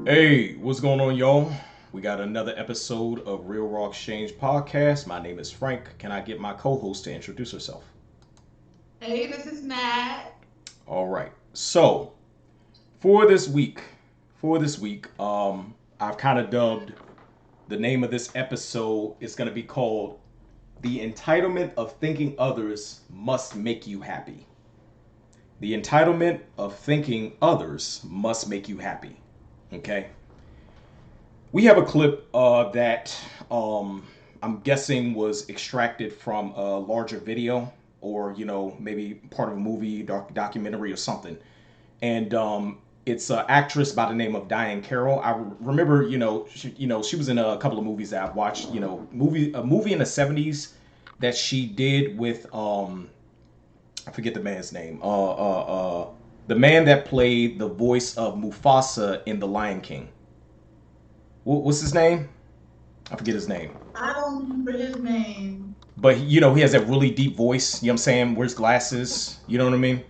Hey, what's going on, y'all? We got another episode of RRX Podcast. My name is Frank. Can I get my co-host to introduce herself? Hey, this is Nat. All right. So for this week, I've kind of dubbed the name of this episode is going to be called "The Entitlement of Thinking Others Must Make You Happy." The entitlement of thinking others must make you happy. Okay. We have a clip that I'm guessing was extracted from a larger video or, maybe part of a movie, documentary, or something. And it's an actress by the name of Diane Carroll. I remember, she was in a couple of movies that I've watched. A movie in the '70s that she did with I forget the man's name. The man that played the voice of Mufasa in The Lion King. What's his name? I forget his name. I don't remember his name. But he has that really deep voice. You know what I'm saying? Wears glasses. You know what I mean?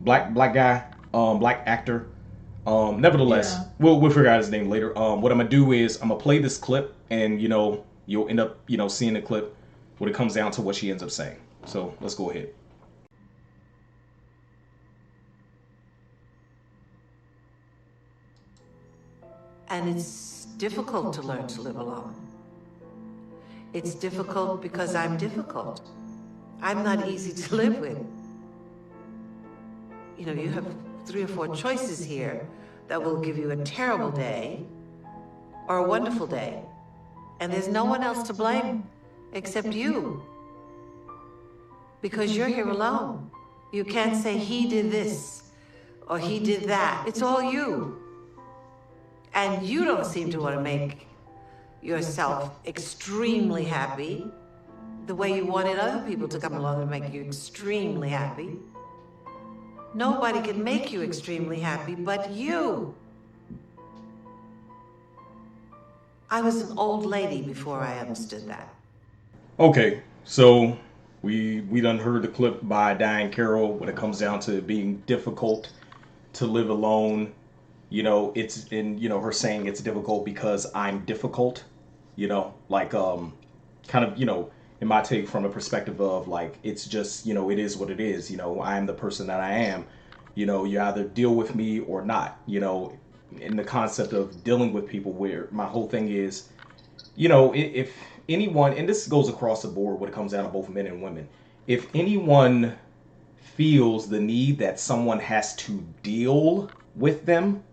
Black guy. Black actor. Nevertheless, Yeah. we'll figure out his name later. What I'm gonna do is I'm gonna play this clip, and you'll end up seeing the clip when it comes down to what she ends up saying. So let's go ahead. And it's difficult to learn to live alone. It's difficult because I'm difficult. I'm not easy to live with. You have 3 or 4 choices here that will give you a terrible day or a wonderful day. And there's no one else to blame except you. Because you're here alone. You can't say he did this or he did that. It's all you. And you don't seem to want to make yourself extremely happy the way you wanted other people to come along and make you extremely happy. Nobody can make you extremely happy but you. I was an old lady before I understood that. Okay, so we done heard the clip by Diane Carroll when it comes down to being difficult to live alone. It's in her saying it's difficult because I'm difficult. Like kind of in my take from a perspective of like it's just it is what it is. I am the person that I am. You either deal with me or not. In the concept of dealing with people, where my whole thing is, if anyone, and this goes across the board when it comes down to both men and women, if anyone feels the need that someone has to deal with them,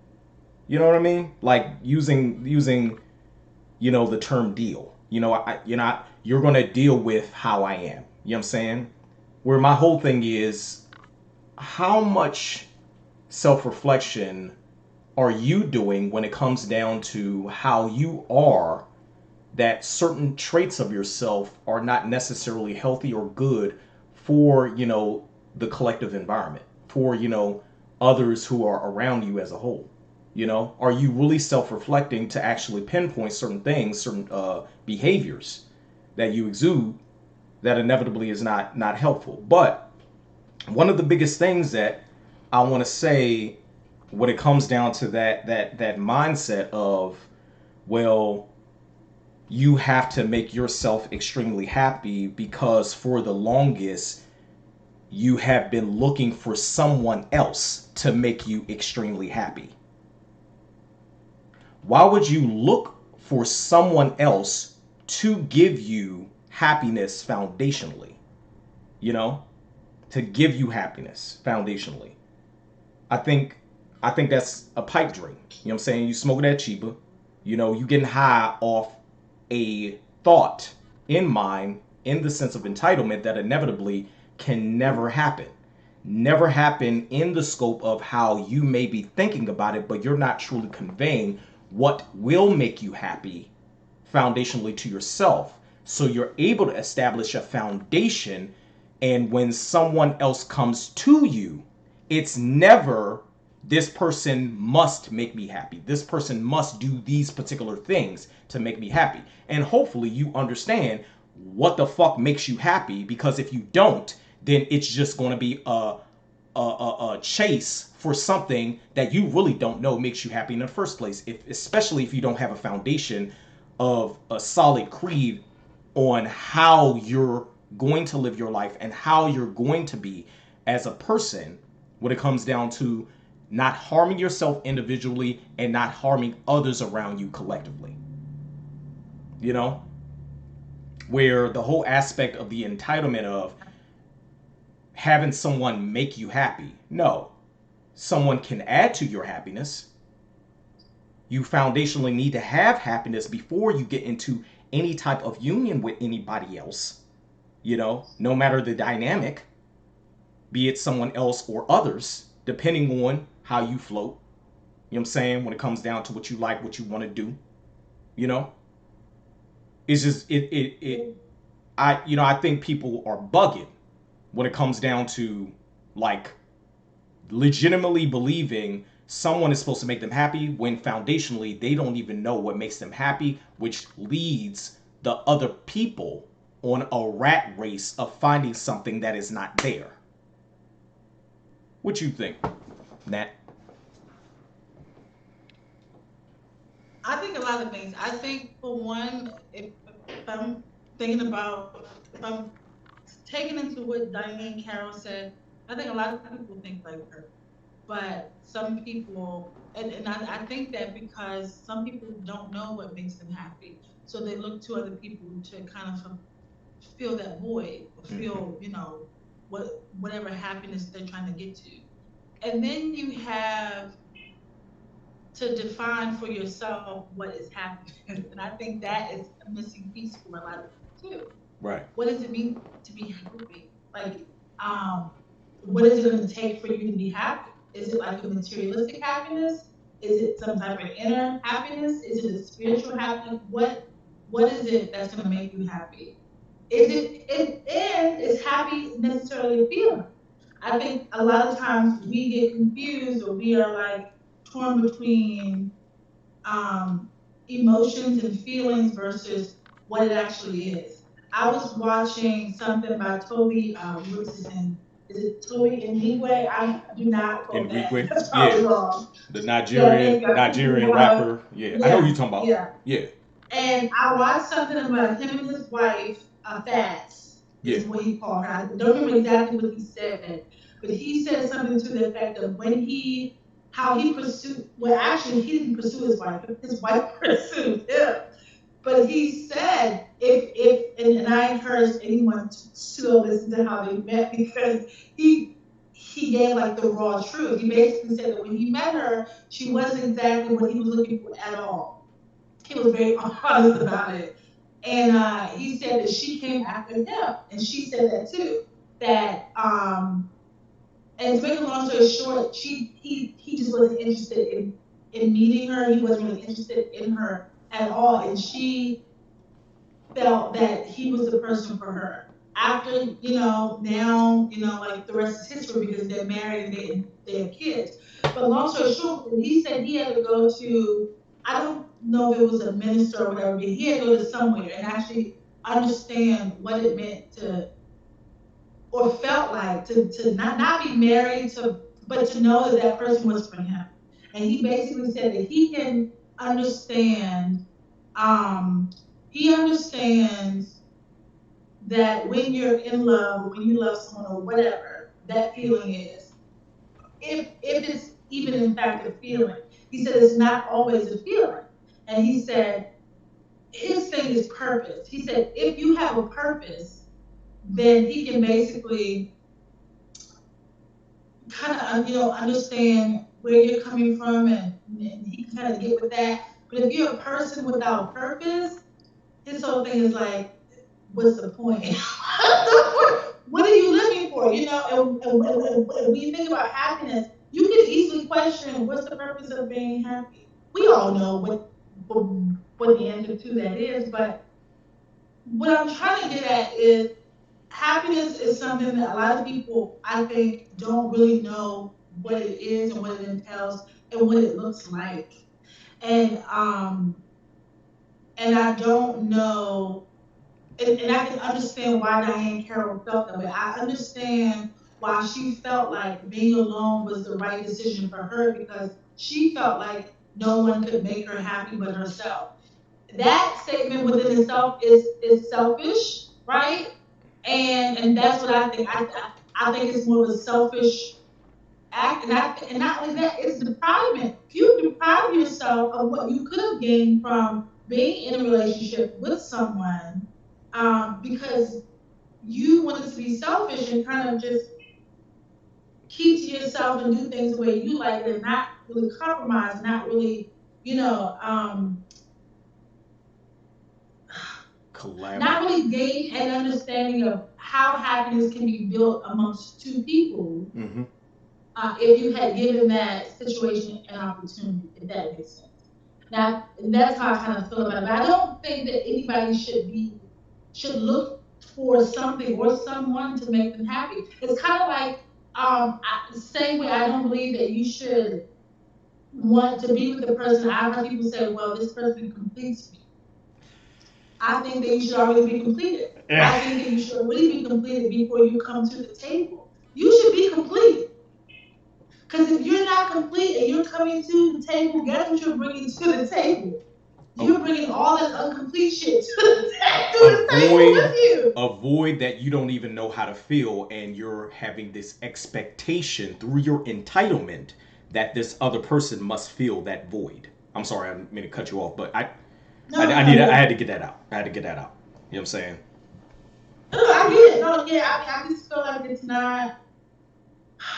you know what I mean? Like using the term deal. You're gonna deal with how I am. You know what I'm saying? Where my whole thing is, how much self-reflection are you doing when it comes down to how you are, that certain traits of yourself are not necessarily healthy or good for the collective environment, for others who are around you as a whole. Are you really self-reflecting to actually pinpoint certain things, certain behaviors that you exude that inevitably is not helpful? But one of the biggest things that I want to say when it comes down to that mindset of, well, you have to make yourself extremely happy because for the longest you have been looking for someone else to make you extremely happy. Why would you look for someone else to give you happiness foundationally? You know, to give you happiness foundationally. I think I think that's a pipe dream. You know what I'm saying? You smoke that cheaper. You getting high off a thought in mind in the sense of entitlement that inevitably can never happen. Never happen in the scope of how you may be thinking about it, but you're not truly conveying what will make you happy foundationally to yourself. So you're able to establish a foundation, and when someone else comes to you, it's never this person must make me happy. This person must do these particular things to make me happy. And hopefully you understand what the fuck makes you happy, because if you don't, then it's just going to be a chase for something that you really don't know makes you happy in the first place. Especially if you don't have a foundation of a solid creed on how you're going to live your life and how you're going to be as a person when it comes down to not harming yourself individually and not harming others around you collectively. You know, where the whole aspect of the entitlement of having someone make you happy. No, someone can add to your happiness. You foundationally need to have happiness before you get into any type of union with anybody else. You know, no matter the dynamic, be it someone else or others, depending on how you float. You know what I'm saying? When it comes down to what you like, what you want to do, you know, it's just I think people are bugging when it comes down to like legitimately believing someone is supposed to make them happy when foundationally they don't even know what makes them happy, which leads the other people on a rat race of finding something that is not there. What you think, Nat? I think a lot of things. I think for one, if I'm thinking about if I'm taking into what Diane Carroll said, I think a lot of people think like her. But some people, and I think that because some people don't know what makes them happy, so they look to other people to kind of fill that void or Mm-hmm. feel, whatever happiness they're trying to get to. And then you have to define for yourself what is happiness. And I think that is a missing piece for a lot of people too. Right. What does it mean to be happy? Like, um, what is it going to take for you to be happy? Is it like a materialistic happiness? Is it some type of inner happiness? Is it a spiritual happiness? What is it that's going to make you happy? Is it and is happy necessarily a feeling? I think a lot of times we get confused or we are like torn between um, emotions and feelings versus what it actually is. I was watching something by Toby, what's his name? Is it Toby Inigwe? I do not quote that. Enrique, That's yeah, probably wrong. the Yeah, Nigerian thank you. I couldn't think Nigerian of rapper. Yeah, I know who yeah, you're talking about. yeah. Yeah, And I watched something about him and his wife, Fats, yeah, is what he called her. I don't remember exactly what he said, but he said something to the effect of how he pursued, well, actually, he didn't pursue his wife pursued him. But he said, and I encourage anyone to listen to how they met because he gave like the raw truth. He basically said that when he met her, she wasn't exactly what he was looking for at all. He was very honest about it. And he said that she came after him, and she said that too. That and to make a long story short, he just wasn't interested in meeting her. He wasn't really interested in her at all, and she felt that he was the person for her. After now like the rest is history because they're married and they have kids. But long story short, he said he had to go to, I don't know if it was a minister or whatever, but he had to go to somewhere and actually understand what it meant to or felt like to not be married to, but to know that that person was for him. And he basically said that he can understand, um, he understands that when you're in love, when you love someone or whatever that feeling is, if it's even in fact a feeling, he said it's not always a feeling. And he said his thing is purpose. He said if you have a purpose, then he can basically kind of understand where you're coming from and he can kind of get with that. But if you're a person without purpose, his whole thing is like, what's the point? What are you living for? And when you think about happiness, you can easily question what's the purpose of being happy. We all know what the answer to that is, but what I'm trying to get at is happiness is something that a lot of people I think don't really know what it is and what it entails and what it looks like. And I don't know, and I can understand why Diane Carroll felt that way. I understand why she felt like being alone was the right decision for her because she felt like no one could make her happy but herself. That statement within itself is selfish, right? And that's what I think. I think it's more of a selfish act, and not only that, it's deprivement. You deprive yourself of what you could have gained from being in a relationship with someone, because you wanted to be selfish and kind of just keep to yourself and do things the way you like it, and not really compromise, not really, you know, not really gain an understanding of how happiness can be built amongst two people. Mm-hmm. If you had given that situation an opportunity, if that makes sense. Now, and that's how I kind of feel about it. But I don't think that anybody should look for something or someone to make them happy. It's kind of like the same way I don't believe that you should want to be with the person. I've heard people say, "Well, this person completes me." I think that you should already be completed. Yeah. I think that you should already be completed before you come to the table. You should be complete. Because if you're not complete and you're coming to the table, guess what you're bringing to the table? You're bringing all that incomplete shit to the table with you. A void that you don't even know how to fill, and you're having this expectation through your entitlement that this other person must fill that void. I'm sorry, I didn't mean to cut you off, but I had to get that out. You know what I'm saying? No, I get it. No, yeah, I just feel like it's not.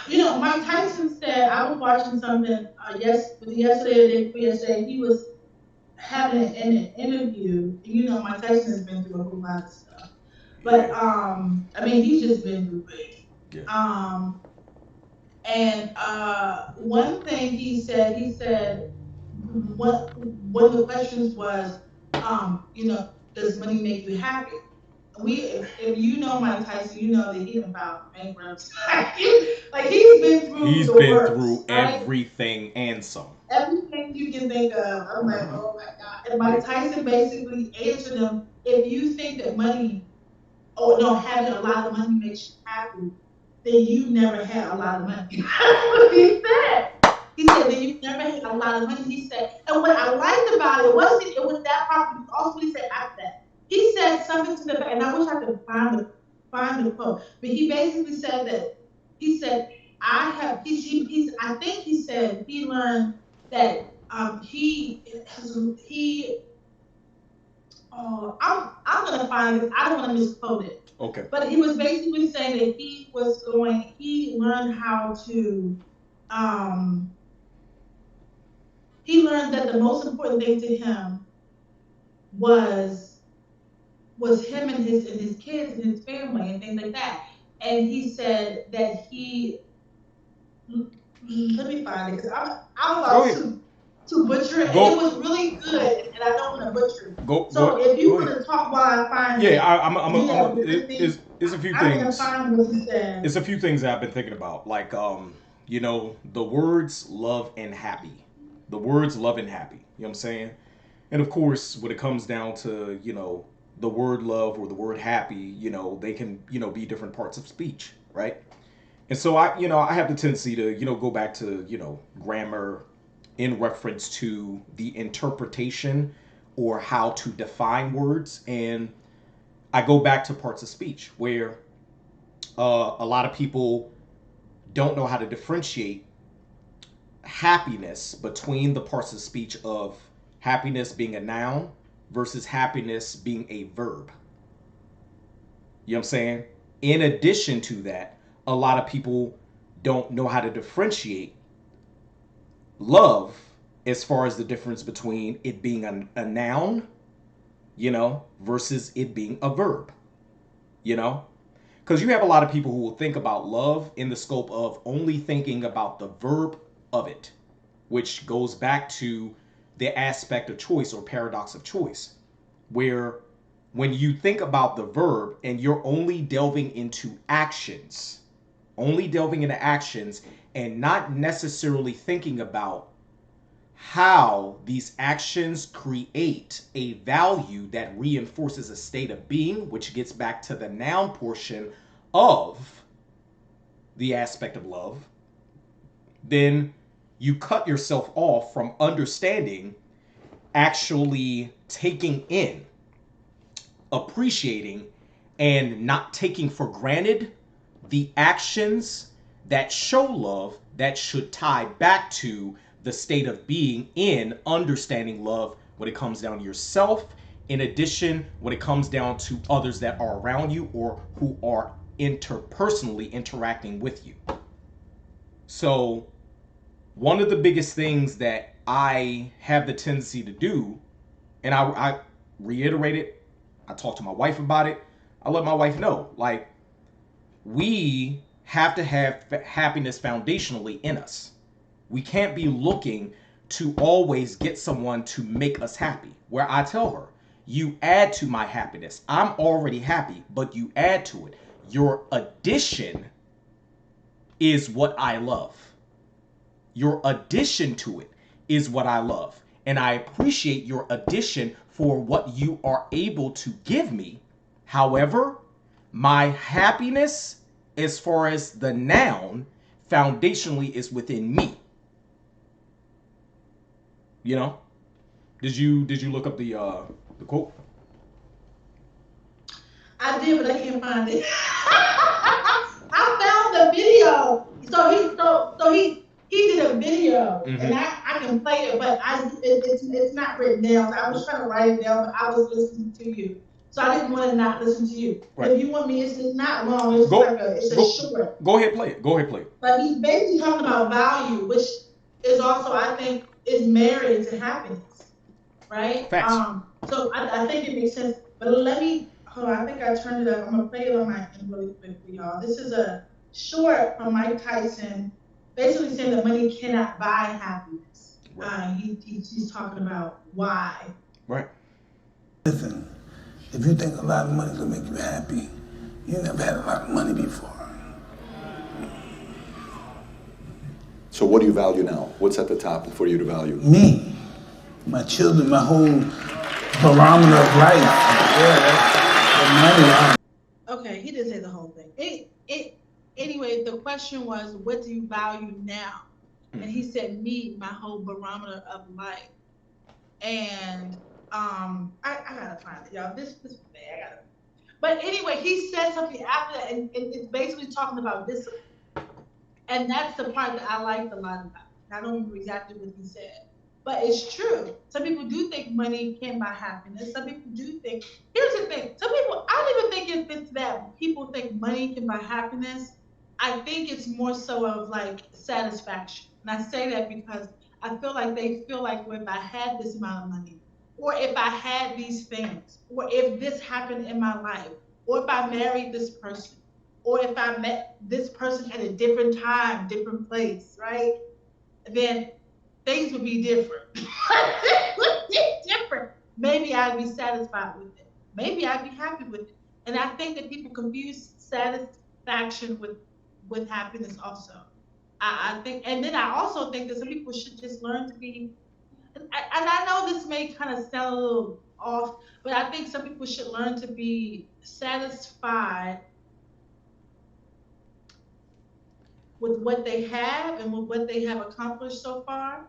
You know, Mike Tyson said, I was watching something yesterday or the day before yesterday. He was having an interview. You know, Mike Tyson has been through a whole lot of stuff. But, I mean, he's just been through it. Yeah. And one thing he said, one of the questions was, you know, does money make you happy? If you know Mike Tyson, you know that he's about bankruptcy. Like he's been through everything and some. Everything you can think of. I'm like, oh my God. And Mike Tyson basically answered him, if you think that having a lot of money makes you happy, then you never had a lot of money. That's what he said. He said that you never had a lot of money. He said, and what I liked about it was that part, but also he said after that. He said something to the fact, and I wish I could find the quote, but he basically said that he said I think he said he learned that I'm gonna find it. I don't want to misquote it. Okay. But he was basically saying that he learned how to he learned that the most important thing to him was him and his kids and his family and things like that. And he said that let me find it because I'm about to butcher it. And it was really good, and I don't want to butcher it. So if you want to talk while I find it. Yeah, it's a few things. Find what he said. It's a few things that I've been thinking about. Like, you know, the words love and happy. The words love and happy. You know what I'm saying? And of course, when it comes down to, you know, the word love or the word happy, you know, they can, you know, be different parts of speech, right? And so I have the tendency to, you know, go back to, you know, grammar in reference to the interpretation or how to define words. And I go back to parts of speech where a lot of people don't know how to differentiate happiness between the parts of speech of happiness being a noun versus happiness being a verb. You know what I'm saying? In addition to that, a lot of people don't know how to differentiate love as far as the difference between it being a noun, you know, versus it being a verb, you know? Because you have a lot of people who will think about love in the scope of only thinking about the verb of it, which goes back to the aspect of choice or paradox of choice, where when you think about the verb and you're only delving into actions and not necessarily thinking about how these actions create a value that reinforces a state of being, which gets back to the noun portion of the aspect of love, then you cut yourself off from understanding, actually taking in, appreciating, and not taking for granted the actions that show love, that should tie back to the state of being in understanding love when it comes down to yourself, in addition when it comes down to others that are around you or who are interpersonally interacting with you. So one of the biggest things that I have the tendency to do, and I reiterate it, I talk to my wife about it, I let my wife know, like, we have to have happiness foundationally in us. We can't be looking to always get someone to make us happy. Where I tell her, you add to my happiness. I'm already happy, but you add to it. Your addition is what I love. Your addition to it is what I love. And I appreciate your addition for what you are able to give me. However, my happiness, as far as the noun, foundationally is within me. You know? Did you look up the quote? I did, but I can't find it. I found the video. So he did a video, and I can play it, but it's not written down. So I was trying to write it down, but I was listening to you. So I didn't want to not listen to you. Right. If you want me, it's not long. It's short. Go ahead, play it. But he's basically talking about value, which is also, I think, is married to happiness, right? Facts. So I think it makes sense. But let me, hold on, I think I turned it up. I'm going to play it on my end really quick for y'all. This is a short from Mike Tyson, basically saying that money cannot buy happiness. Right. He's talking about why. Right. Listen, if you think a lot of money will make you happy, you never had a lot of money before. So what do you value now? What's at the top for you to value? Me, my children, my whole barometer of life. Yeah, okay, he didn't say the whole thing. Anyway, the question was, what do you value now? And he said, me, my whole barometer of life. And I gotta find it, y'all. This is bad. I gotta. But anyway, he said something after that, and it's basically talking about discipline. And that's the part that I liked a lot about. I don't remember exactly what he said, but it's true. Some people do think money can buy happiness. Some people do think. Here's the thing. Some people, I don't even think it's that people think money can buy happiness. I think it's more so of like satisfaction. And I say that because I feel like they feel like, well, if I had this amount of money, or if I had these things, or if this happened in my life, or if I married this person, or if I met this person at a different time, different place, right? Then things would be different. It would be different. Maybe I'd be satisfied with it. Maybe I'd be happy with it. And I think that people confuse satisfaction with happiness also. I think, and then I also think that some people should just learn to be, and I know this may kind of sound a little off, but I think some people should learn to be satisfied with what they have and with what they have accomplished so far.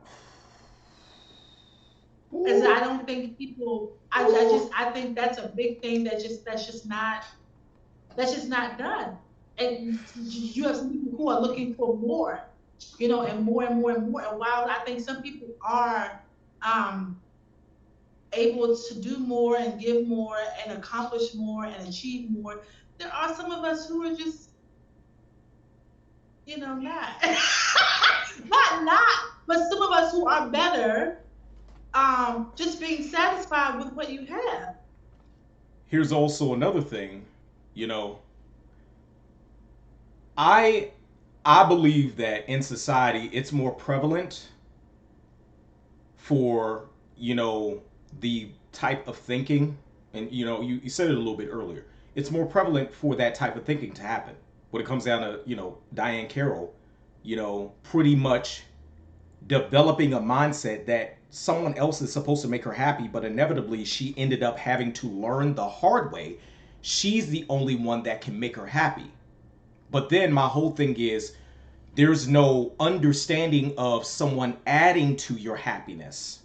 Because I don't think people, I think that's a big thing that's just not done. And you have some people who are looking for more, and more and more and more. And while I think some people are able to do more and give more and accomplish more and achieve more, there are some of us who are just, not, but some of us who are better, just being satisfied with what you have. Here's also another thing, I believe that in society it's more prevalent for, the type of thinking, and you said it a little bit earlier. It's more prevalent for that type of thinking to happen. When it comes down to, Diane Carroll, pretty much developing a mindset that someone else is supposed to make her happy, but inevitably she ended up having to learn the hard way. She's the only one that can make her happy. But then my whole thing is there's no understanding of someone adding to your happiness.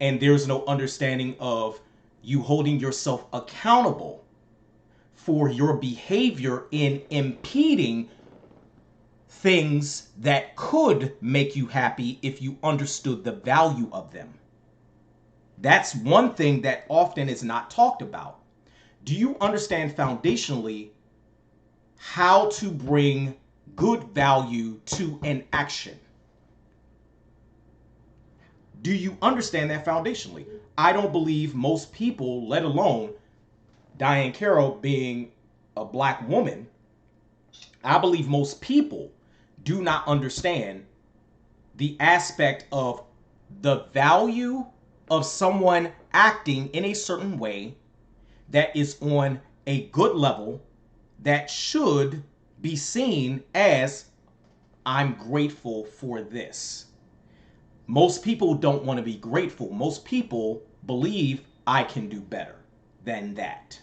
And there's no understanding of you holding yourself accountable for your behavior in impeding things that could make you happy if you understood the value of them. That's one thing that often is not talked about. Do you understand foundationally how to bring good value to an action? Do you understand that foundationally? I don't believe most people, let alone Diane Carroll being a black woman, I believe most people do not understand the aspect of the value of someone acting in a certain way that is on a good level that should be seen as, I'm grateful for this. Most people don't want to be grateful. Most people believe I can do better than that.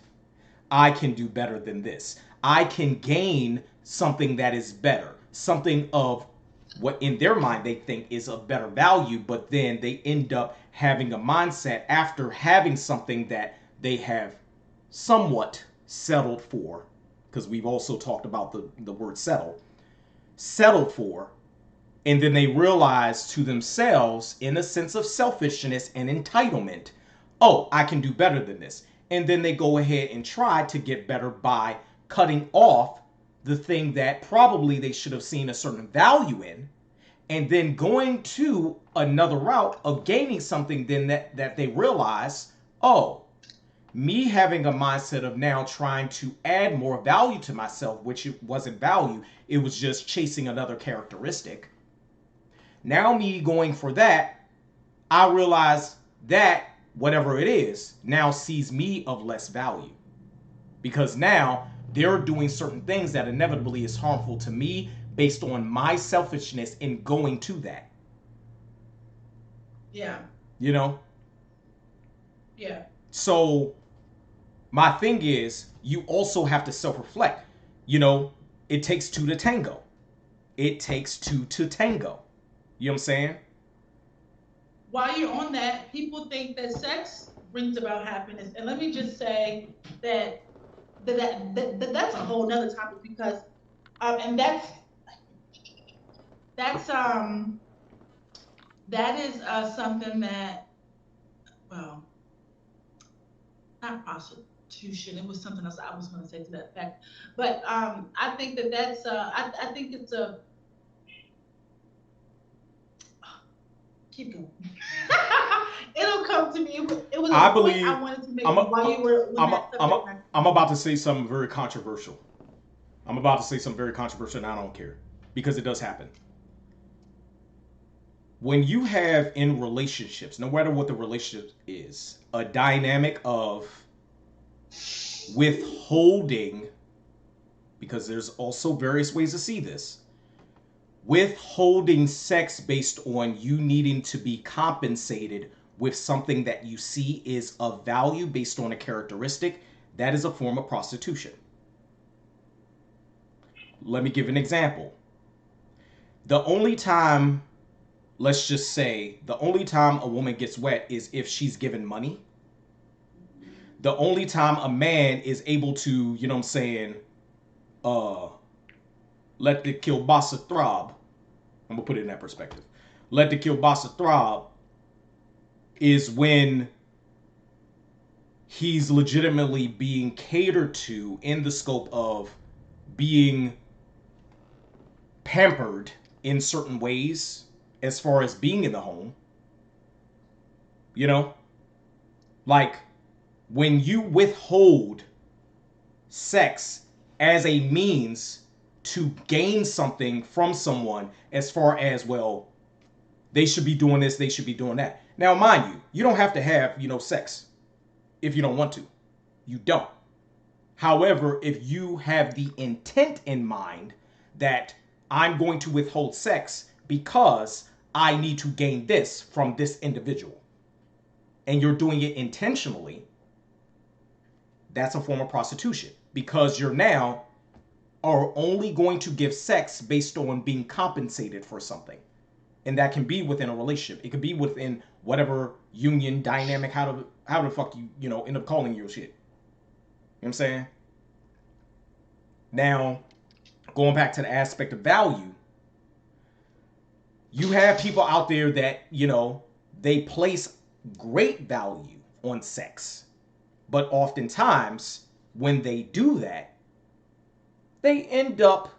I can do better than this. I can gain something that is better, something of what in their mind they think is of better value, but then they end up having a mindset after having something that they have somewhat settled for, because we've also talked about the word settled for, and then they realize to themselves, in a sense of selfishness and entitlement, oh, I can do better than this. And then they go ahead and try to get better by cutting off the thing that probably they should have seen a certain value in, and then going to another route of gaining something then that they realize, oh, me having a mindset of now trying to add more value to myself, which it wasn't value, it was just chasing another characteristic. Now me going for that, I realize that whatever it is now sees me of less value, because now they're doing certain things that inevitably is harmful to me based on my selfishness in going to that. Yeah. You know? Yeah. So my thing is, you also have to self-reflect. You know, it takes two to tango. It takes two to tango. You know what I'm saying? While you're on that, people think that sex brings about happiness. And let me just say that that's a whole nother topic, because and that is something that, well, not prostitution. It was something else I was going to say to that effect. But I think that's I think it's a, keep going. It'll come to me. It was I a believe point I wanted to make while you were on that subject. I'm about to say something very controversial. I'm about to say something very controversial, and I don't care, because it does happen. When you have in relationships, no matter what the relationship is, a dynamic of withholding, because there's also various ways to see this, withholding sex based on you needing to be compensated with something that you see is of value based on a characteristic, that is a form of prostitution. Let me give an example. The only time, let's just say, the only time a woman gets wet is if she's given money. The only time a man is able to, you know what I'm saying, let the kielbasa throb. I'm going to put it in that perspective. Let the kielbasa throb is when he's legitimately being catered to in the scope of being pampered in certain ways as far as being in the home. You know? Like, when you withhold sex as a means to gain something from someone, as far as, well, they should be doing this, they should be doing that. Now, mind you, you don't have to have, sex if you don't want to. You don't. However, if you have the intent in mind that I'm going to withhold sex because I need to gain this from this individual, and you're doing it intentionally, that's a form of prostitution, because you're now are only going to give sex based on being compensated for something. And that can be within a relationship. It could be within whatever union dynamic, how the fuck you know, end up calling your shit. You know what I'm saying? Now, going back to the aspect of value, you have people out there that, you know, they place great value on sex. But oftentimes, when they do that, they end up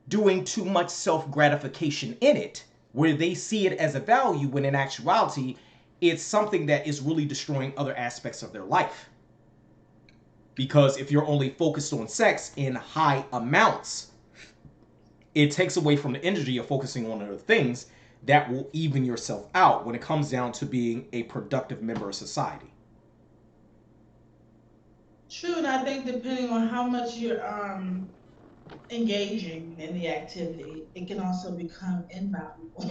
doing too much self-gratification in it, where they see it as a value when in actuality, it's something that is really destroying other aspects of their life. Because if you're only focused on sex in high amounts, it takes away from the energy of focusing on other things that will even yourself out when it comes down to being a productive member of society. True, and I think depending on how much you're engaging in the activity, it can also become invaluable.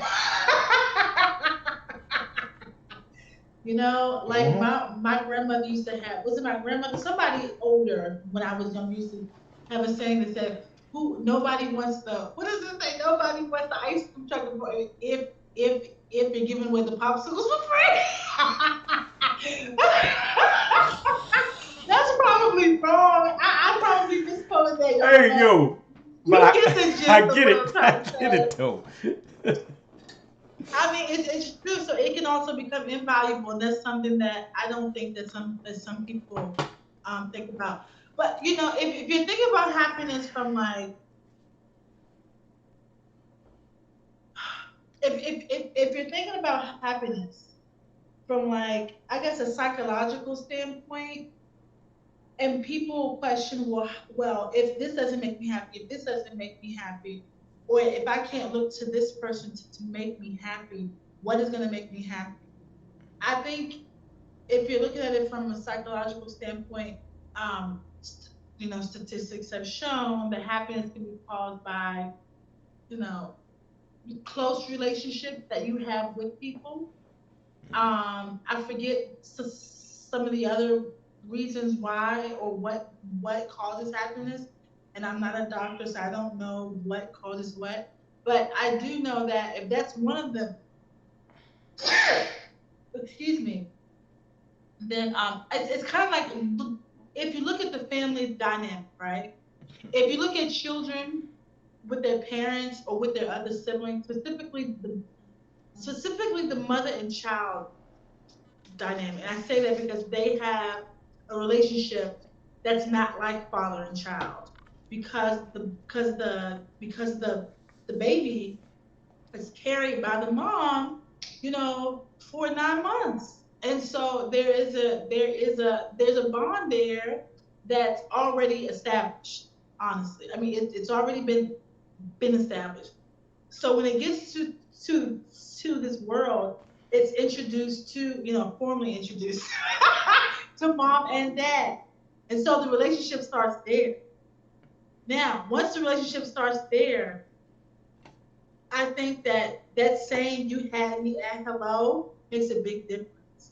You know, like my grandmother used to have, was it my grandmother? Somebody older when I was young used to have a saying that said, "Who nobody wants the what does it say? Nobody wants the ice cream truck if you're giving away the popsicles for free." That's probably wrong. I probably misquoted that. Hey yo, but you get the gist I of get what it. I'm I trying to get say. it though. I mean, it's true. So it can also become invaluable, and that's something that I don't think that some people think about. But you know, if you think about happiness from like, if you're thinking about happiness from like, I guess a psychological standpoint, and people question, well, if this doesn't make me happy, if this doesn't make me happy, or if I can't look to this person to make me happy, what is going to make me happy? I think if you're looking at it from a psychological standpoint, you know, statistics have shown that happiness can be caused by, you know, close relationships that you have with people. I forget some of the other reasons why or what causes happiness, and I'm not a doctor, so I don't know what causes what. But I do know that if that's one of them, excuse me, then it's kind of like if you look at the family dynamic, right? If you look at children with their parents or with their other siblings, specifically the mother and child dynamic. And I say that because they have a relationship that's not like father and child because the baby is carried by the mom, you know, for 9 months. And so there's a bond there that's already established. Honestly, I mean it's already been established. So when it gets to to this world, it's introduced to, you know, formally introduced to mom and dad. And so the relationship starts there. Now, once the relationship starts there, I think that that saying "you had me at hello" makes a big difference.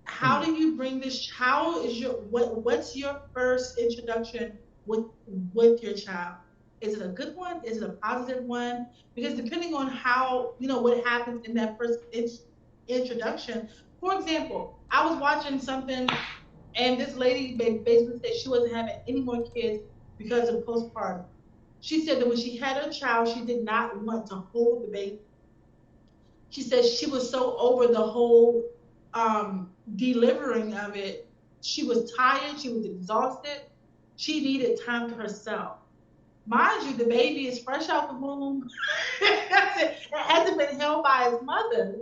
How do you bring this? How is your what's your first introduction with with your child? Is it a good one? Is it a positive one? Because depending on how, you know, what happens in that first introduction. For example, I was watching something, and this lady basically said she wasn't having any more kids because of postpartum. She said that when she had her child, she did not want to hold the baby. She said she was so over the whole delivering of it. She was tired. She was exhausted. She needed time to herself. Mind you, the baby is fresh out the womb. It hasn't been held by its mother,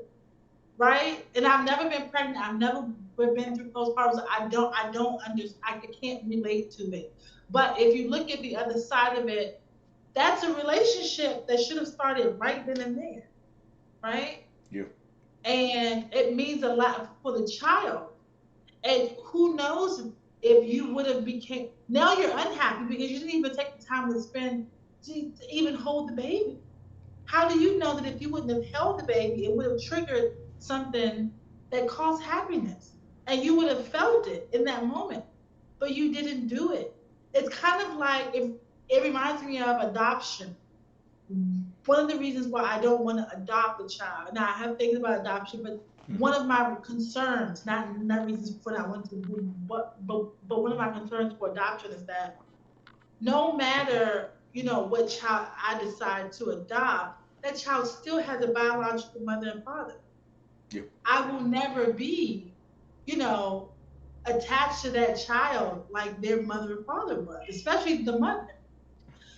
right? And I've never been pregnant. I've never been through postpartum. So I don't understand. I can't relate to it. But if you look at the other side of it, that's a relationship that should have started right then and there, right? Yeah. And it means a lot for the child. And who knows if you would have became now you're unhappy because you didn't even take the time to spend to even hold the baby. How do you know that if you wouldn't have held the baby, it would have triggered something that caused happiness, and you would have felt it in that moment, but you didn't do it. it's kind of like if it reminds me of adoption. One of the reasons why I don't want to adopt a child. Now I have things about adoption, but one of my concerns, not reasons for not wanting to, but one of my concerns for adoption is that no matter what child I decide to adopt, that child still has a biological mother and father. Yeah. I will never be, you know, attached to that child like their mother and father was, especially the mother.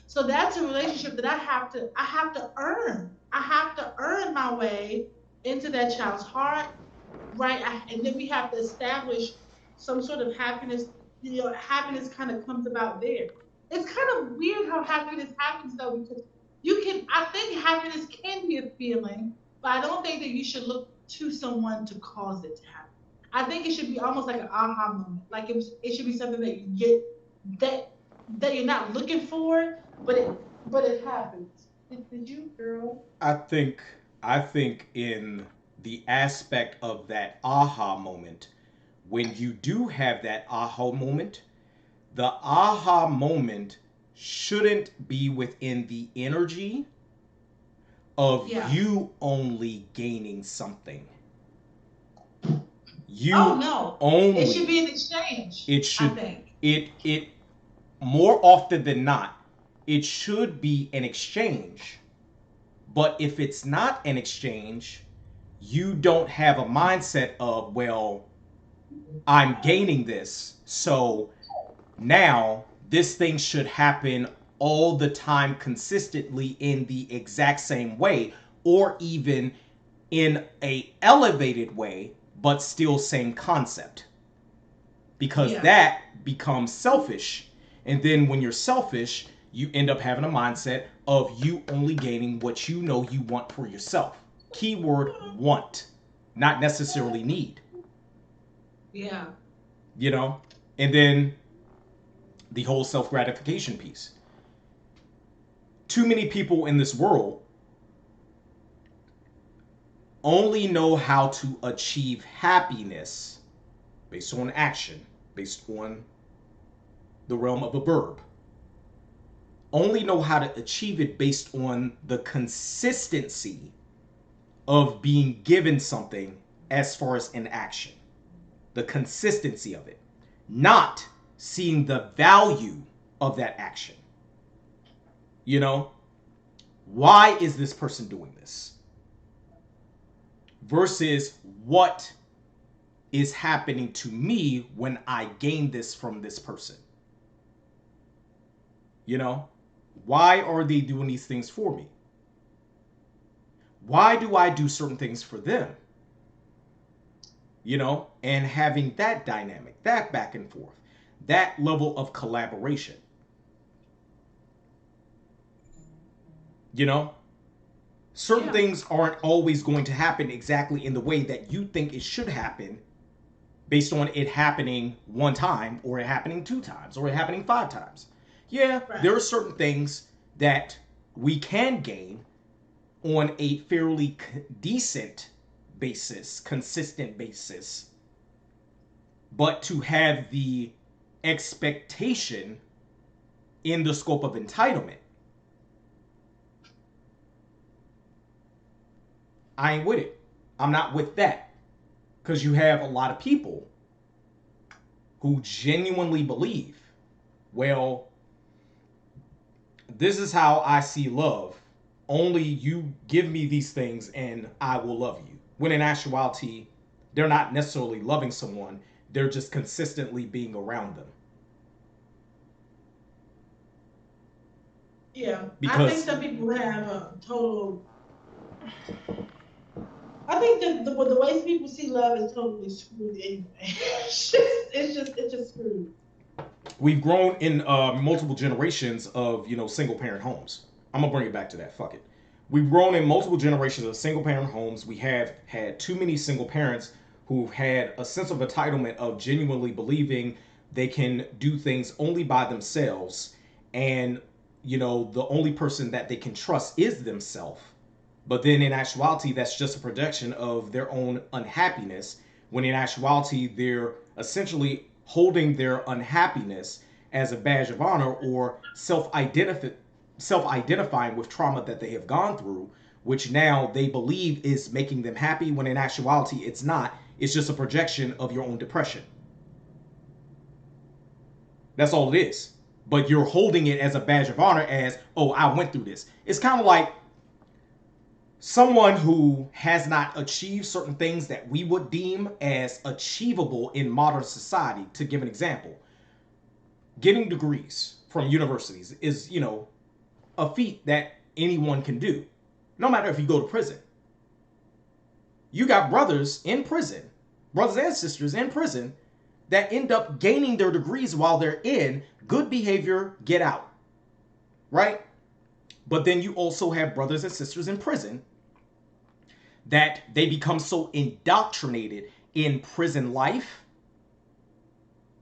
So that's a relationship that I have to earn. I have to earn my way into that child's heart, right? And then we have to establish some sort of happiness. Happiness kind of comes about there. It's kind of weird how happiness happens though, because I think happiness can be a feeling, but I don't think that you should look to someone to cause it to happen. I think it should be almost like an aha moment. Like it should be something that you get that that you're not looking for, but it happens. Did you, girl? I think I think in the aspect of that aha moment, when you do have that aha moment, the aha moment shouldn't be within the energy of Yeah. you only gaining something. Oh You no, it should be only an exchange. it I should think. it more often than not, it should be an exchange. But if it's not an exchange, you don't have a mindset of, well, I'm gaining this. So now this thing should happen all the time consistently in the exact same way, or even in a elevated way, but still same concept. Because Yeah. that becomes selfish. And then when you're selfish, you end up having a mindset of you only gaining what you know you want for yourself. Keyword want, not necessarily need, Yeah. you know? And then the whole self gratification piece. Too many people in this world only know how to achieve happiness based on action, based on the realm of a verb. Only know how to achieve it based on the consistency of being given something as far as an action. The consistency of it. Not seeing the value of that action. You know, why is this person doing this? Versus what is happening to me when I gain this from this person. You know, why are they doing these things for me? Why do I do certain things for them? You know, and having that dynamic, that back and forth, that level of collaboration. You know, certain Yeah. things aren't always going to happen exactly in the way that you think it should happen based on it happening one time or it happening two times or it happening five times. Yeah, Right. there are certain things that we can gain on a fairly decent basis, consistent basis, but to have the expectation in the scope of entitlement, I ain't with it. I'm not with that. Because you have a lot of people who genuinely believe, well, this is how I see love. Only you give me these things and I will love you. When in actuality, they're not necessarily loving someone, they're just consistently being around them. Yeah. I think Because, some people have a total. I think that the way people see love is totally screwed anyway. It's just screwed. we've grown in multiple generations of single parent homes. I'm gonna bring it back to that. Fuck it. We've grown in multiple generations of single parent homes. We have had too many single parents who've had a sense of entitlement of genuinely believing they can do things only by themselves, and the only person that they can trust is themselves. But then in actuality, that's just a projection of their own unhappiness, when in actuality, they're essentially holding their unhappiness as a badge of honor or self-identifying with trauma that they have gone through, which now they believe is making them happy, when in actuality it's not. It's just a projection of your own depression. That's all it is. But you're holding it as a badge of honor as, oh, I went through this. It's kind of like someone who has not achieved certain things that we would deem as achievable in modern society. To give an example, getting degrees from universities is, a feat that anyone can do, no matter if you go to prison. You got brothers and sisters in prison that end up gaining their degrees while they're in. Good behavior, get out. Right? But then you also have brothers and sisters in prison that they become so indoctrinated in prison life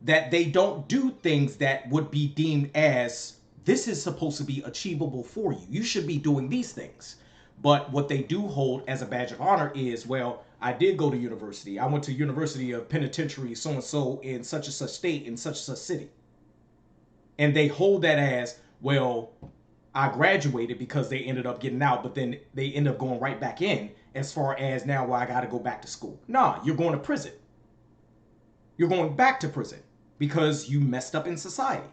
that they don't do things that would be deemed as, this is supposed to be achievable for you. You should be doing these things. But what they do hold as a badge of honor is, well, I did go to university. I went to University of Penitentiary so-and-so in such and such state in such and such city. And they hold that as, well, I graduated because they ended up getting out, but then they end up going right back in, as far as now, well, I got to go back to school. Nah, you're going to prison. You're going back to prison because you messed up in society.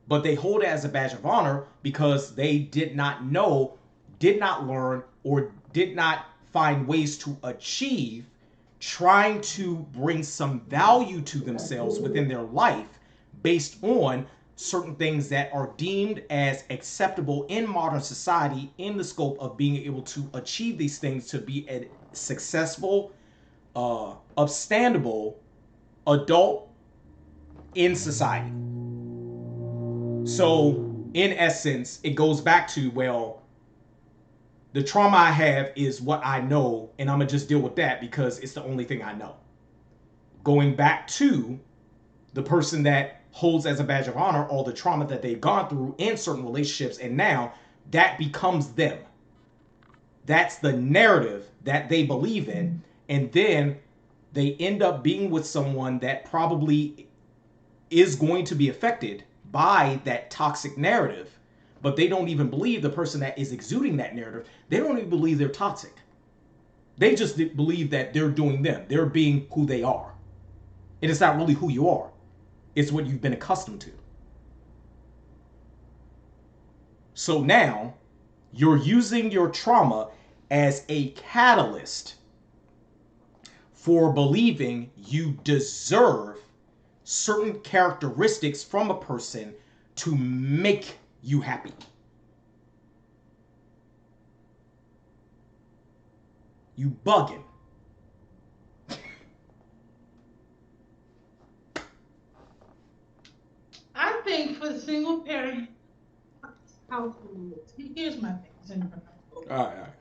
But they hold it as a badge of honor because they did not know, did not learn, or did not find ways to achieve, trying to bring some value to themselves within their life based on certain things that are deemed as acceptable in modern society, in the scope of being able to achieve these things to be a successful, upstandable adult in society. So in essence, it goes back to, well, the trauma I have is what I know, and I'm gonna just deal with that because it's the only thing I know. Going back to the person that holds as a badge of honor all the trauma that they've gone through in certain relationships, and now that becomes them. That's the narrative that they believe in, and then they end up being with someone that probably is going to be affected by that toxic narrative, but they don't even believe the person that is exuding that narrative. They don't even believe they're toxic. They just believe that they're doing them. They're being who they are. And it's not really who you are. It's what you've been accustomed to. So now you're using your trauma as a catalyst for believing you deserve certain characteristics from a person to make you happy. You bugging. I think for single parent households, here's my thing. Single parent household. All right.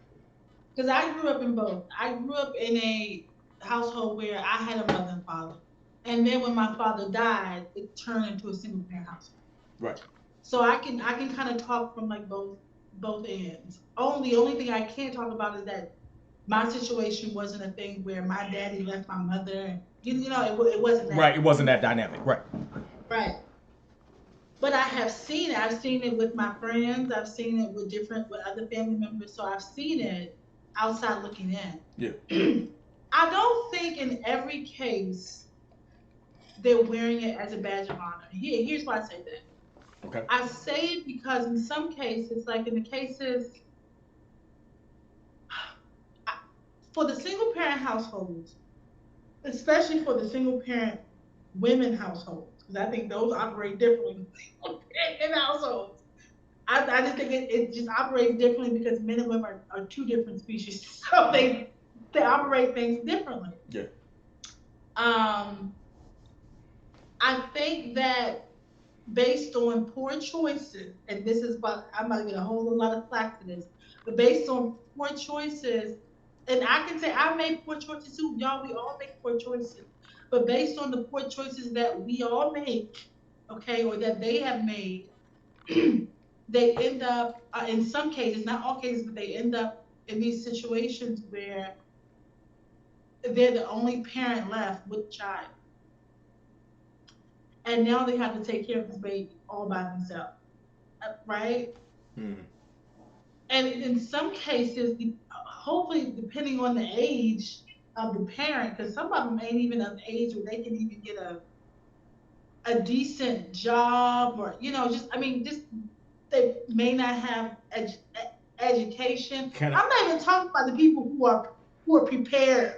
Because I grew up in both. I grew up in a household where I had a mother and father. And then when my father died, it turned into a single parent household. Right. So I can kind of talk from like both ends. Only thing I can't talk about is that my situation wasn't a thing where my daddy left my mother. It wasn't that. Right. It wasn't that dynamic. Right. Right. But I have seen it. I've seen it with my friends. I've seen it with other family members. So I've seen it outside looking in. Yeah. I don't think in every case they're wearing it as a badge of honor. Here's why I say that. Okay. I say it because in some cases, like in the cases for the single parent households, especially for the single parent women households, because I think those operate differently in households. I just think it just operates differently because men and women are two different species, so they operate things differently. Yeah. I think that based on poor choices, and this is what I'm not gonna hold a lot of flack to this, but based on poor choices, and I can say I made poor choices too. Y'all, we all make poor choices. But based on the poor choices that we all make, okay, or that they have made, they end up, in some cases, not all cases, but they end up in these situations where they're the only parent left with the child. and now they have to take care of this baby all by themselves, right? Hmm. And in some cases, hopefully, depending on the age of the parent, because some of them ain't even of age where they can even get a decent job, or just I mean, just they may not have education. Can I, I'm not even talking about the people who are prepared.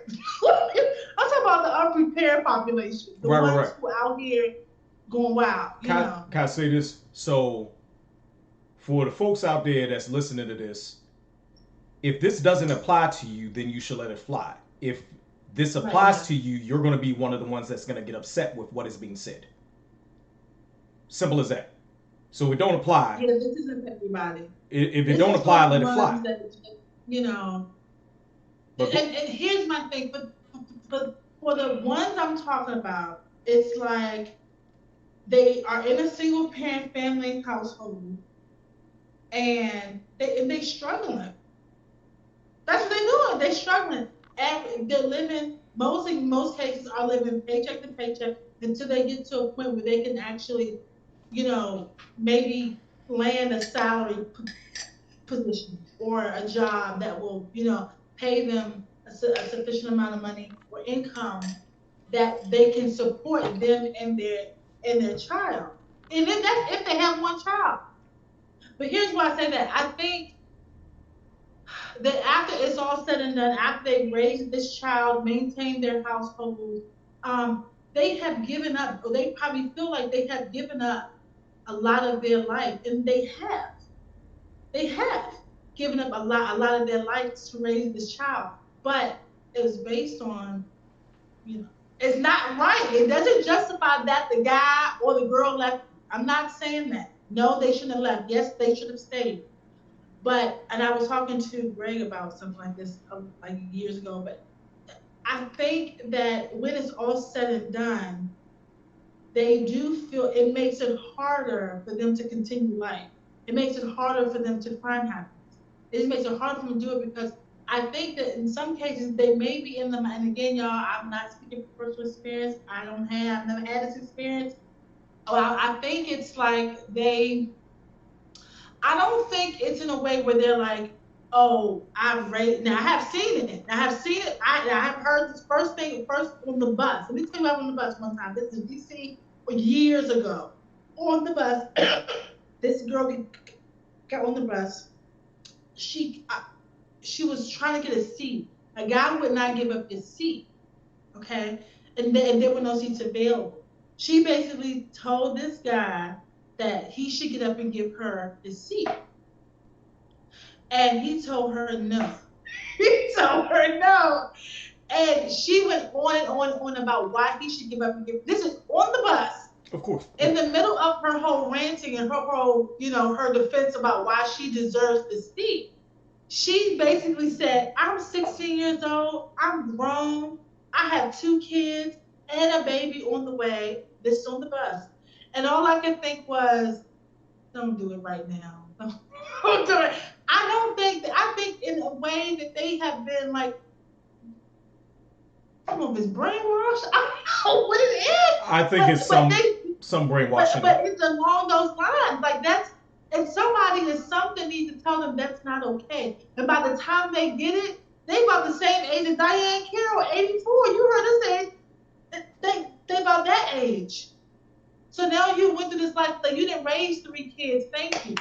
I'm talking about the unprepared population, the right, right, ones right. who are out here going wild. Can I say this? So, for the folks out there that's listening to this, if this doesn't apply to you, then you should let it fly. If this applies Right. to you, you're going to be one of the ones that's going to get upset with what is being said. Simple as that. So, if it don't apply. Yeah, this isn't for everybody. If it This don't is apply, for let the it fly. ones that, you know, But and here's my thing, for the ones I'm talking about, it's like they are in a single parent family household, and they struggling. That's what they're doing. They're struggling. And they're living, in most cases, are living paycheck to paycheck until they get to a point where they can actually, maybe land a salary position or a job that will, pay them a sufficient amount of money or income that they can support them and their child. And then that's if they have one child. But here's why I say that. I think that after it's all said and done, after they raised this child, maintained their household, they have given up, or they probably feel like they have given up a lot of their life, and they have. They have given up a lot of their life to raise this child, but it was based on, it's not right. It doesn't justify that the guy or the girl left. I'm not saying that. No, they shouldn't have left. Yes, they should have stayed. But, and I was talking to Greg about something like this like years ago, but I think that when it's all said and done, they do feel it makes it harder for them to continue life. It makes it harder for them to find happiness. It just makes it harder for them to do it because I think that in some cases they may be in them. And again, y'all, I'm not speaking from personal experience. I've never had this experience. Well, I think it's like I don't think it's in a way where they're like, oh, I've read. Now I have seen it. I have seen it. I have heard this first on the bus. Let me tell you, I was on the bus one time. This is DC years ago. On the bus, this girl got on the bus. She was trying to get a seat. A guy would not give up his seat. Okay, and there were no seats available. She basically told this guy that he should get up and give her his seat. And he told her no. He told her no. And she went on and on and on about why he should give up and give. This is on the bus. of course. In the middle of her whole ranting and her whole, her defense about why she deserves the seat. She basically said, I'm 16 years old. I'm grown. I have 2 kids and a baby on the way. This is on the bus. And all I could think was, don't do it right now. Don't do it. I think in a way that they have been like, I don't know if it's brainwashed. I don't know what it is. I think it's some brainwashing. But it's along those lines. Like that's, and somebody or something needs to tell them that's not okay. And by the time they get it, they about the same age as Diane Carroll, 84. You heard us say they about that age. So now you went through this life, like you didn't raise 3 kids. Thank you.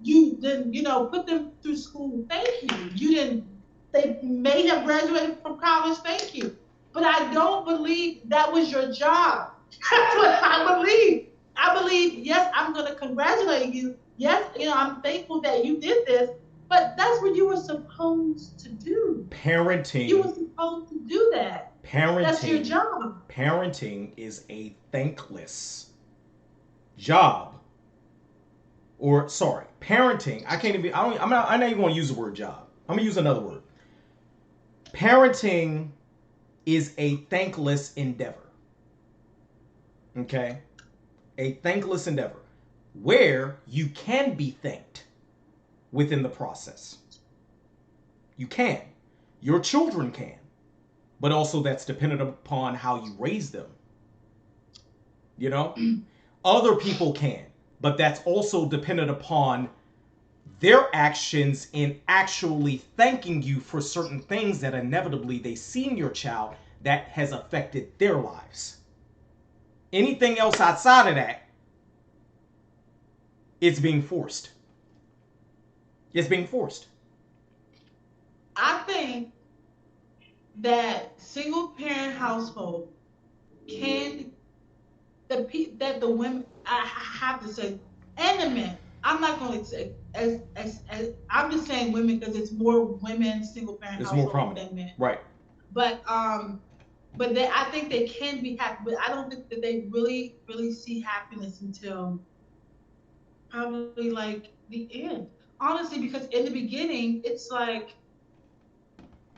You didn't, put them through school. Thank you. You didn't. They may have graduated from college. Thank you. But I don't believe that was your job. That's what I believe. I believe, yes, I'm going to congratulate you. Yes, I'm thankful that you did this. But that's what you were supposed to do. Parenting. You were supposed to do that. Parenting. That's your job. Parenting is a thankless job. Or sorry, parenting. I'm not even going to use the word job. I'm going to use another word. Parenting is a thankless endeavor. Okay? A thankless endeavor where you can be thanked within the process. You can. Your children can. But also that's dependent upon how you raise them. You know, other people can, but that's also dependent upon their actions in actually thanking you for certain things that inevitably they see in your child that has affected their lives. Anything else outside of that, it's being forced. It's being forced. I think that single parent household can that the women I have to say and the men. I'm not going to say as I'm just saying women because it's more women single parent It's more household prominent. than men. Right. But I think they can be happy, but I don't think that they really see happiness until probably like the end. Honestly, because in the beginning, it's like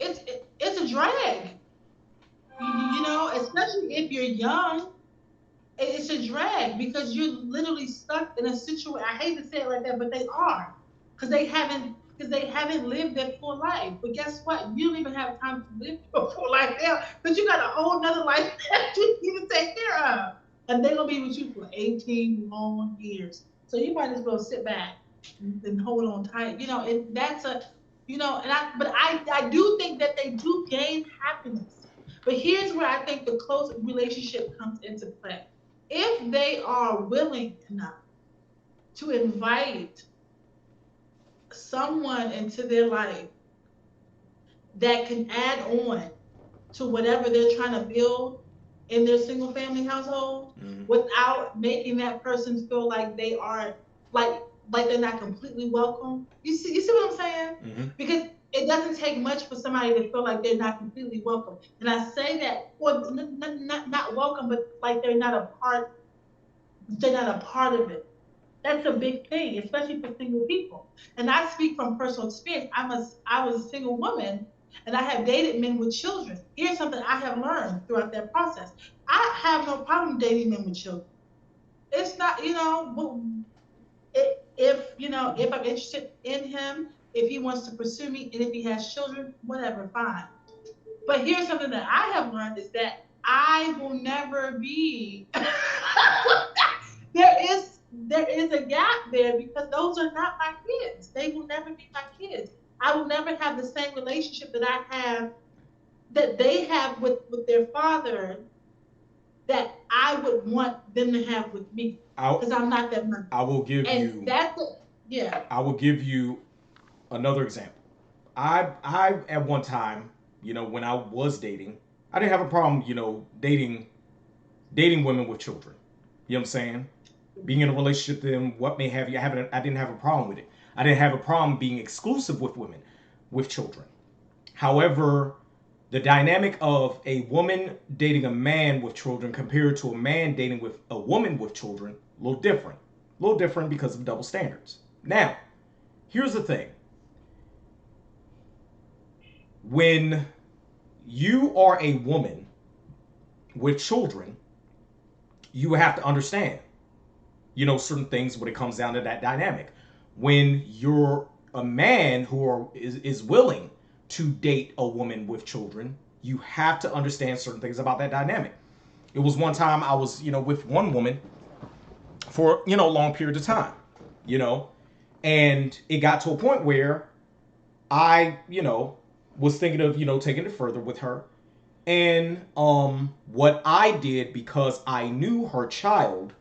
it's a drag. You know, especially if you're young, it's a drag because you're literally stuck in a situation. I hate to say it like that, but they are because they haven't lived their full life. But guess what? You don't even have time to live your full life now because you got a whole nother life that you need to take care of, and they're gonna be with you for 18 long years. So you might as well sit back and hold on tight. You know, and that's a you know, and I do think that they do gain happiness. But here's where I think the close relationship comes into play. If they are willing enough to invite someone into their life that can add on to whatever they're trying to build in their single family household without making that person feel like they are like they're not completely welcome. You see what I'm saying? Because it doesn't take much for somebody to feel like they're not completely welcome. And I say that, or not welcome, but like they're not a part of it. That's a big thing, especially for single people. And I speak from personal experience. I was a single woman and I have dated men with children. Here's something I have learned throughout that process. I have no problem dating men with children. It's not, you know, if you know, if I'm interested in him, if he wants to pursue me, and if he has children, whatever, fine. But here's something that I have learned is that I will never be there is a gap there because those are not my kids. They will never be my kids. I will never have the same relationship that I have that they have with their father that I would want them to have with me because I'm not that mother. I will give And you that's it. Yeah. I will give you another example. I at one time, you know, when I was dating, I didn't have a problem, you know, dating women with children. You know what I'm saying? Being in a relationship with them, what may have you. I didn't have a problem with it. I didn't have a problem being exclusive with women with children. However, the dynamic of a woman dating a man with children compared to a man dating with a woman with children, a little different. A little different because of double standards. Now, here's the thing. When you are a woman with children, you have to understand, you know, certain things when it comes down to that dynamic. When you're a man is willing to date a woman with children, you have to understand certain things about that dynamic. It was one time I was, you know, with one woman for, you know, a long period of time, you know, and it got to a point where I, you know, was thinking of, you know, taking it further with her. And what I did, because I knew her child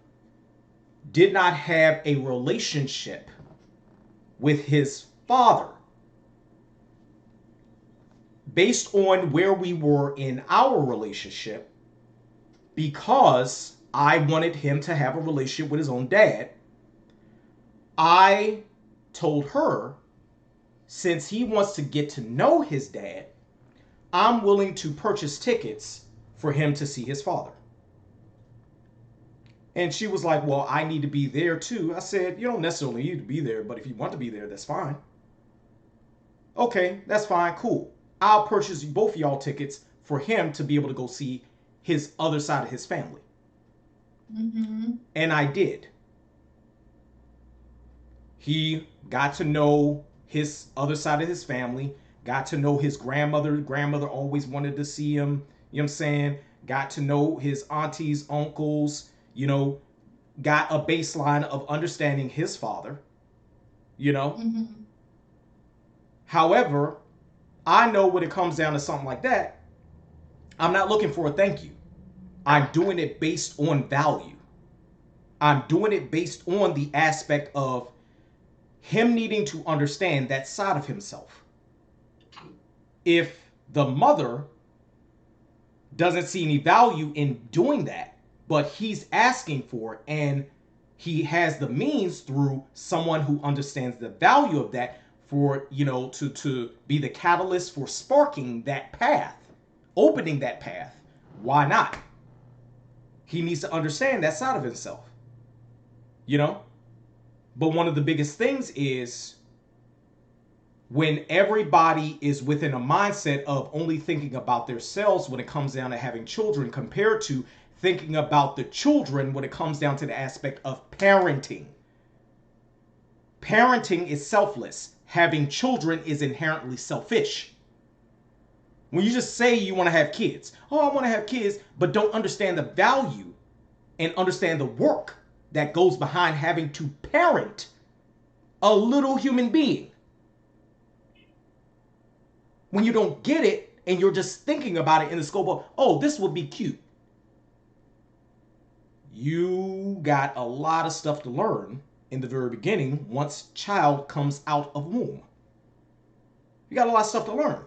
did not have a relationship with his father, based on where we were in our relationship, because I wanted him to have a relationship with his own dad, I told her, since he wants to get to know his dad, I'm willing to purchase tickets for him to see his father. And she was like, well, I need to be there too. I said, you don't necessarily need to be there, but if you want to be there, that's fine. Okay, that's fine, cool. I'll purchase both of y'all tickets for him to be able to go see his other side of his family. And I did. He got to know his other side of his family, got to know his grandmother. Grandmother always wanted to see him, you know what I'm saying? Got to know his aunties, uncles, you know, got a baseline of understanding his father, you know. Mm-hmm. However, I know when it comes down to something like that, I'm not looking for a thank you. I'm doing it based on value. I'm doing it based on the aspect of him needing to understand that side of himself. If the mother doesn't see any value in doing that, but he's asking for it, and he has the means through someone who understands the value of that for, you know, to be the catalyst for sparking that path, opening that path, why not? He needs to understand that side of himself, you know. But one of the biggest things is when everybody is within a mindset of only thinking about themselves when it comes down to having children, compared to thinking about the children when it comes down to the aspect of parenting. Parenting is selfless. Having children is inherently selfish. When you just say you want to have kids, oh, I want to have kids, but don't understand the value and understand the work that goes behind having to parent a little human being. When you don't get it and you're just thinking about it in the scope of, oh, this would be cute, you got a lot of stuff to learn in the very beginning once child comes out of womb. You got a lot of stuff to learn.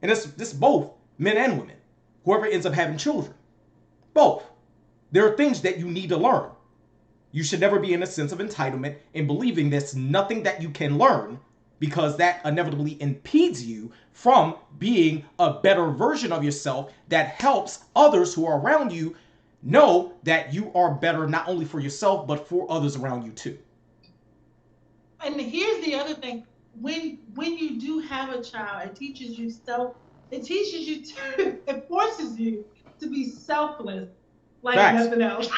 And this both men and women, whoever ends up having children. Both. There are things that you need to learn. You should never be in a sense of entitlement and believing there's nothing that you can learn, because that inevitably impedes you from being a better version of yourself that helps others who are around you know that you are better not only for yourself but for others around you too. And here's the other thing: when you do have a child, it teaches you it forces you to be selfless like Facts. nothing else.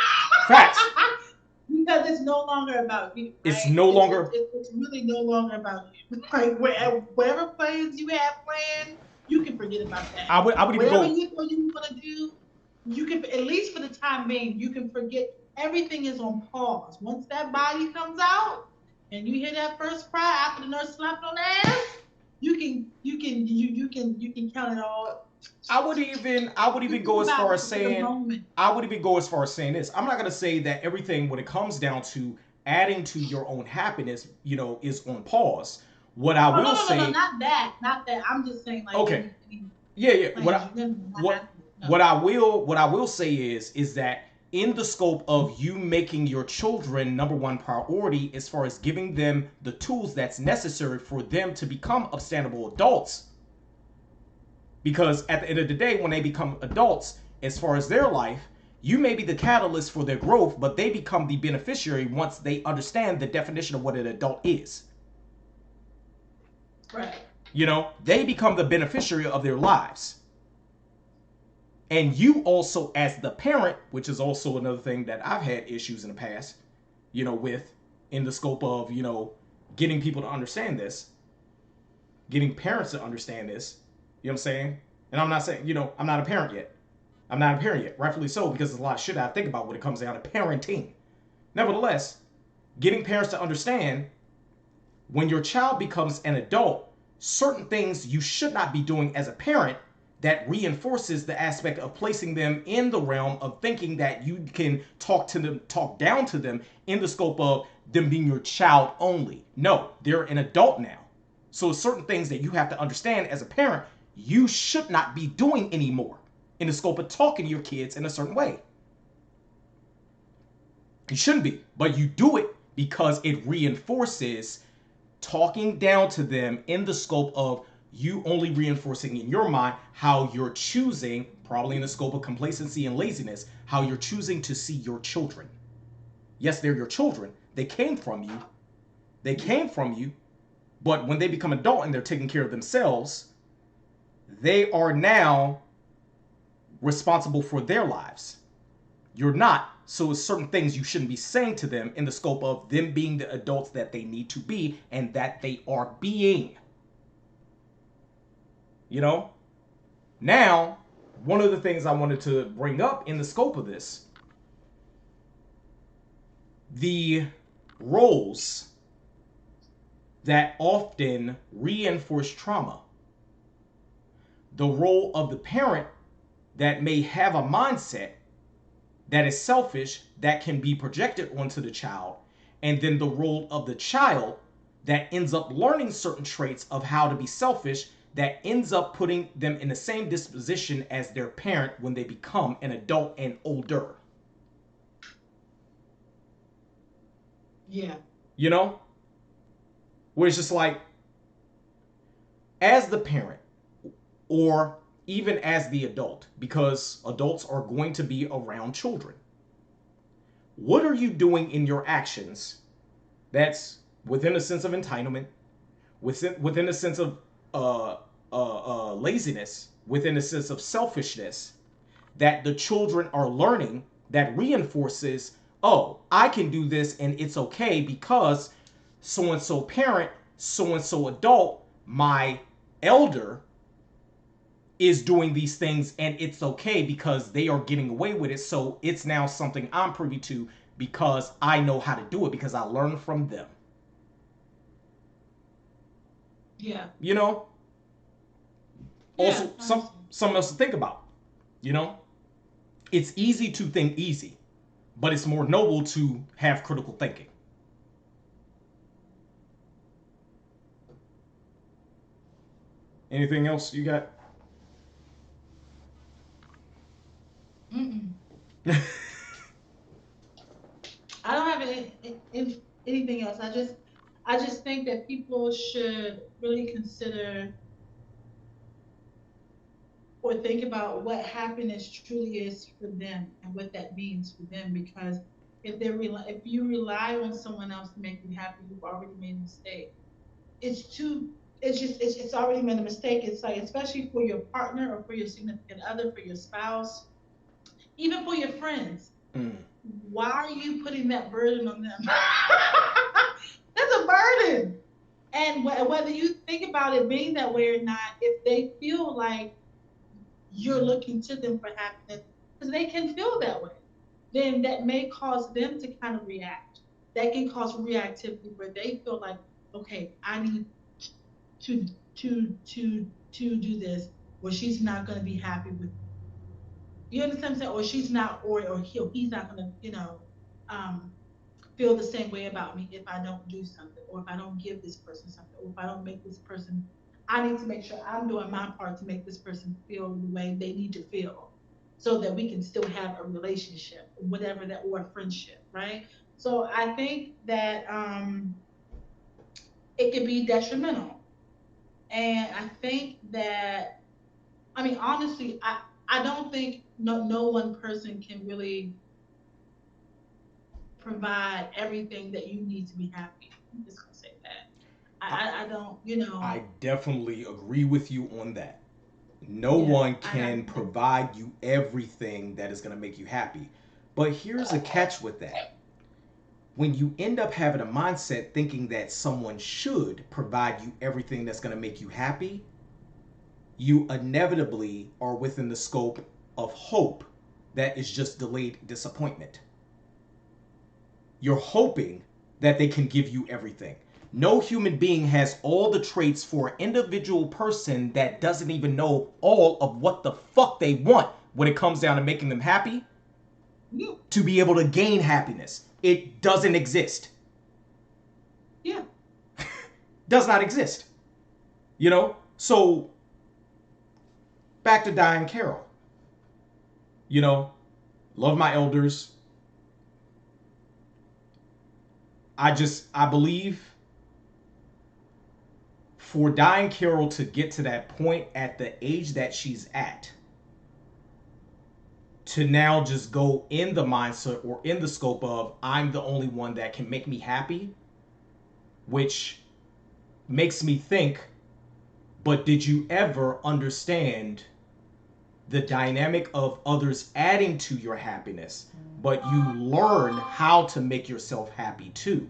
Facts. Because it's no longer about you. Right? It's no longer. It's really no longer about you. Like whatever plans you have planned, you can forget about that. I would even whatever go. you want to do, you can, at least for the time being, you can forget. Everything is on pause. Once that body comes out and you hear that first cry after the nurse slapped on the ass, you can count it all. I would even go as far as saying this. I'm not gonna say that everything, when it comes down to adding to your own happiness, you know, is on pause. What I will say, no, not that. I'm just saying, like, okay, yeah. What I will say is that in the scope of you making your children number one priority, as far as giving them the tools that's necessary for them to become upstandable adults. Because at the end of the day, when they become adults, as far as their life, you may be the catalyst for their growth, but they become the beneficiary once they understand the definition of what an adult is. Right. You know, they become the beneficiary of their lives. And you also, as the parent, which is also another thing that I've had issues in the past, you know, with, in the scope of, you know, getting people to understand this, getting parents to understand this. You know what I'm saying? And I'm not saying, you know, I'm not a parent yet. Rightfully so, because there's a lot of shit I think about when it comes down to parenting. Nevertheless, getting parents to understand when your child becomes an adult, certain things you should not be doing as a parent that reinforces the aspect of placing them in the realm of thinking that you can talk down to them in the scope of them being your child only. No, they're an adult now. So certain things that you have to understand as a parent, you should not be doing anymore in the scope of talking to your kids in a certain way. You shouldn't be, but you do it because it reinforces talking down to them in the scope of you only reinforcing in your mind how you're choosing, probably in the scope of complacency and laziness, how you're choosing to see your children. Yes, they're your children. They came from you. But when they become adult and they're taking care of themselves, they are now responsible for their lives. You're not. So it's certain things you shouldn't be saying to them in the scope of them being the adults that they need to be and that they are being. You know? Now, one of the things I wanted to bring up in the scope of this the roles that often reinforce trauma. The role of the parent that may have a mindset that is selfish that can be projected onto the child, and then the role of the child that ends up learning certain traits of how to be selfish that ends up putting them in the same disposition as their parent when they become an adult and older. Yeah. You know? Where it's just like, as the parent, or even as the adult, because adults are going to be around children, what are you doing in your actions that's within a sense of entitlement, within a sense of laziness, within a sense of selfishness, that the children are learning that reinforces, oh, I can do this and it's okay because so and so parent, so and so adult, my elder is doing these things and it's okay because they are getting away with it. So it's now something I'm privy to because I know how to do it because I learned from them. Yeah. You know? Yeah, Also, something else to think about. You know? It's easy to think easy, but it's more noble to have critical thinking. Anything else you got? Mm-mm. I don't have anything else. I just think that people should really consider or think about what happiness truly is for them and what that means for them. Because if you rely on someone else to make you happy, you've already made a mistake. It's too. It's already made a mistake. It's like, especially for your partner or for your significant other, for your spouse, even for your friends. Mm. Why are you putting that burden on them? That's a burden. And whether you think about it being that way or not, if they feel like you're looking to them for happiness, because they can feel that way, then that may cause them to kind of react. That can cause reactivity where they feel like, okay, I need to to do this, or she's not going to be happy with me. You understand what I'm saying? Or she's not, he's not going to, um, feel the same way about me if I don't do something, or if I don't give this person something, or if I don't make this person. I need to make sure I'm doing my part to make this person feel the way they need to feel, so that we can still have a relationship, whatever that, or a friendship, right? So I think that it can be detrimental, and I think that, I mean, honestly, I don't think no one person can really provide everything that you need to be happy. I'm just gonna say that. I, I don't, I definitely agree with you on that. No yeah, one I can provide you everything that is going to make you happy. But here's a catch with that. When you end up having a mindset thinking that someone should provide you everything that's going to make you happy, you inevitably are within the scope of hope that is just delayed disappointment. You're hoping that they can give you everything. No human being has all the traits for an individual person that doesn't even know all of what the fuck they want when it comes down to making them happy you. to be able to gain happiness. It doesn't exist. Yeah. Does not exist. You know? So, back to Diane Carroll. You know, love my elders. I believe for Diane Carroll to get to that point at the age that she's at, to now just go in the mindset or in the scope of I'm the only one that can make me happy, which makes me think, but did you ever understand the dynamic of others adding to your happiness, but you learn how to make yourself happy too?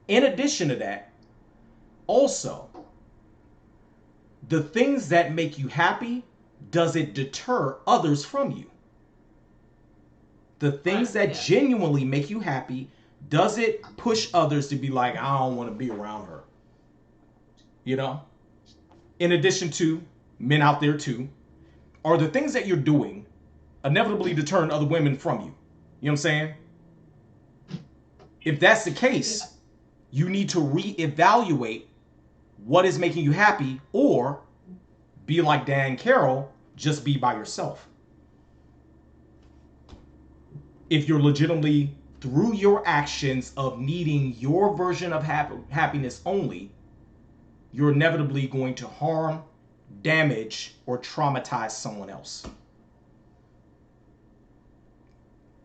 In addition to that, also, the things that make you happy, does it deter others from you? the things that genuinely make you happy, does it push others to be like, I don't want to be around her? You know? In addition to men out there too, are the things that you're doing inevitably deterring other women from you? You know what I'm saying? If that's the case, you need to reevaluate what is making you happy, or be like Dan Carroll, just be by yourself. If you're legitimately, through your actions of needing your version of happiness only, you're inevitably going to harm, damage, or traumatize someone else.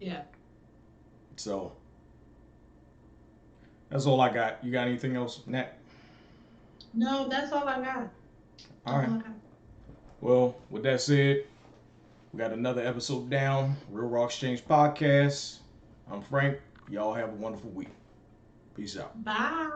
Yeah. So, that's all I got. You got anything else, Nat? No, that's all I got. All right. Well, with that said, we got another episode down. Real Raw Exchange Podcast. I'm Frank. Y'all have a wonderful week. Peace out. Bye.